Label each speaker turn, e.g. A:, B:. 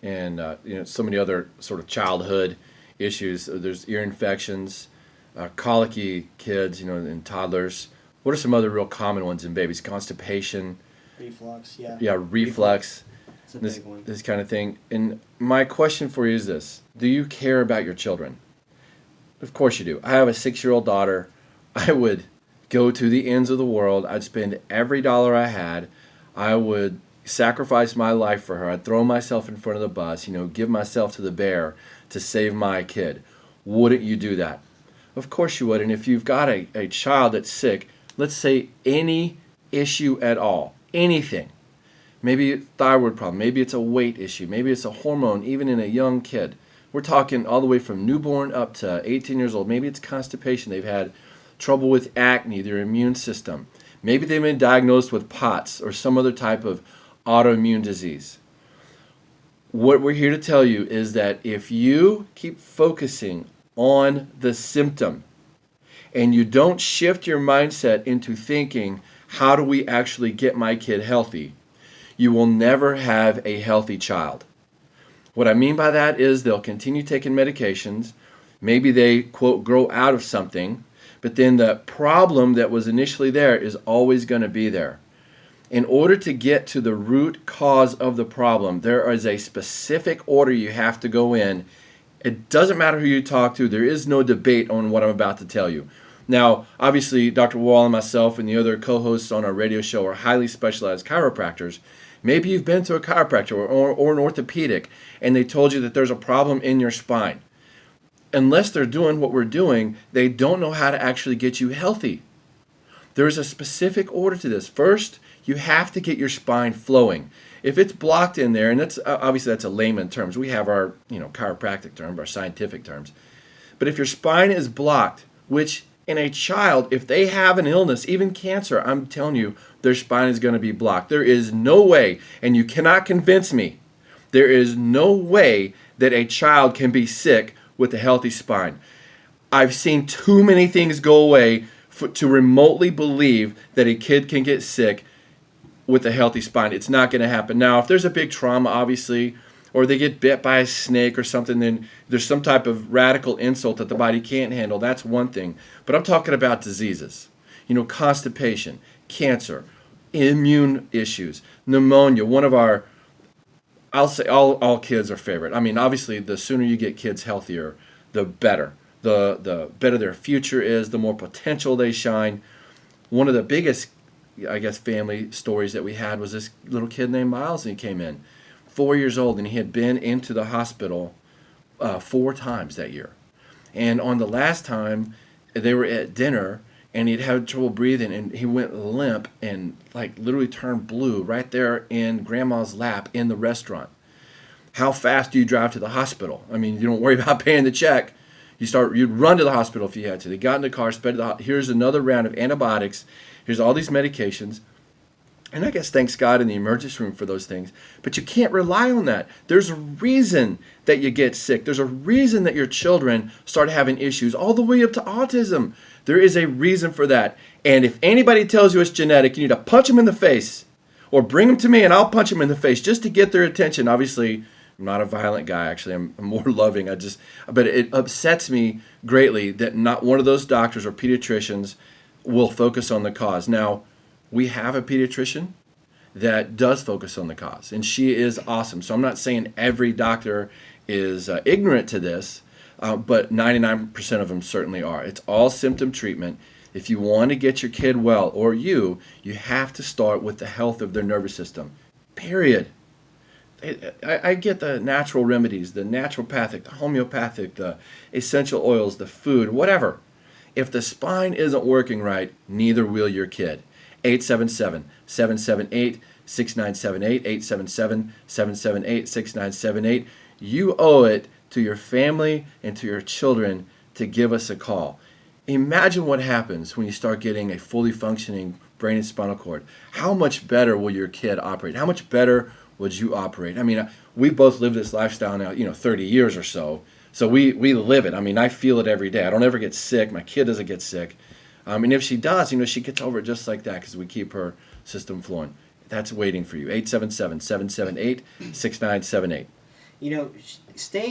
A: and so many other sort of childhood issues. There's ear infections, colicky kids, and toddlers. What are some other real common ones in babies? Constipation,
B: Reflux, yeah.
A: yeah, reflux,
C: It's a
A: this
C: big one.
A: this kind of thing. And my question for you is this: do you care about your children? Of course you do. I have a 6-year-old daughter. I would go to the ends of the world. I'd spend every dollar I had. I would sacrifice my life for her. I'd throw myself in front of the bus, give myself to the bear to save my kid. Wouldn't you do that? Of course you would. And if you've got a child that's sick, let's say any issue at all, anything, maybe a thyroid problem, maybe it's a weight issue, maybe it's a hormone, even in a young kid. We're talking all the way from newborn up to 18 years old. Maybe it's constipation. They've had trouble with acne, their immune system. Maybe they've been diagnosed with POTS or some other type of autoimmune disease. What we're here to tell you is that if you keep focusing on the symptom and you don't shift your mindset into thinking, how do we actually get my kid healthy, you will never have a healthy child. What I mean by that is they'll continue taking medications. Maybe they, quote, grow out of something, but then the problem that was initially there is always going to be there. In order to get to the root cause of the problem, there is a specific order you have to go in. It doesn't matter who you talk to. There is no debate on what I'm about to tell you. Now, obviously, Dr. Wall and myself and the other co-hosts on our radio show are highly specialized chiropractors. Maybe you've been to a chiropractor or an orthopedic, and they told you that there's a problem in your spine. Unless they're doing what we're doing, they don't know how to actually get you healthy. There is a specific order to this. First, you have to get your spine flowing. If it's blocked in there, and that's obviously that's a layman terms. We have our chiropractic terms, our scientific terms. But if your spine is blocked, which in a child, if they have an illness, even cancer, I'm telling you, their spine is going to be blocked. There is no way, and you cannot convince me, there is no way that a child can be sick with a healthy spine. I've seen too many things go away to remotely believe that a kid can get sick with a healthy spine. It's not going to happen. Now, if there's a big trauma, obviously, or they get bit by a snake or something, then there's some type of radical insult that the body can't handle. That's one thing. But I'm talking about diseases. Constipation, cancer, immune issues, pneumonia. One of our, I'll say all kids are favorite. I mean, obviously, the sooner you get kids healthier, the better. The better their future is, the more potential they shine. One of the biggest, I guess, family stories that we had was this little kid named Miles, and he came in 4 years old, and he had been into the hospital 4 times that year. And on the last time, they were at dinner, and he'd had trouble breathing, and he went limp and literally turned blue right there in Grandma's lap in the restaurant. How fast do you drive to the hospital? I mean, you don't worry about paying the check. You'd run to the hospital if you had to. They got in the car, sped to the hospital. Here's another round of antibiotics. Here's all these medications. And I guess thanks God in the emergency room for those things. But you can't rely on that. There's a reason that you get sick. There's a reason that your children start having issues all the way up to autism. There is a reason for that. And if anybody tells you it's genetic, you need to punch them in the face. Or bring them to me and I'll punch them in the face just to get their attention. Obviously, I'm not a violent guy, actually. I'm more loving. But it upsets me greatly that not one of those doctors or pediatricians will focus on the cause. Now, we have a pediatrician that does focus on the cause, and she is awesome. So I'm not saying every doctor is ignorant to this, but 99% of them certainly are. It's all symptom treatment. If you want to get your kid well, or you have to start with the health of their nervous system, period. I get the natural remedies, the naturopathic, the homeopathic, the essential oils, the food, whatever. If the spine isn't working right, neither will your kid. 877-778-6978, 877-778-6978. You owe it to your family and to your children to give us a call. Imagine what happens when you start getting a fully functioning brain and spinal cord. How much better will your kid operate? How much better would you operate? I mean, we both live this lifestyle now, 30 years or so. So we live it. I mean, I feel it every day. I don't ever get sick. My kid doesn't get sick. And if she does, she gets over it just like that because we keep her system flowing. that's waiting for you. 877-778-6978.
B: You know, staying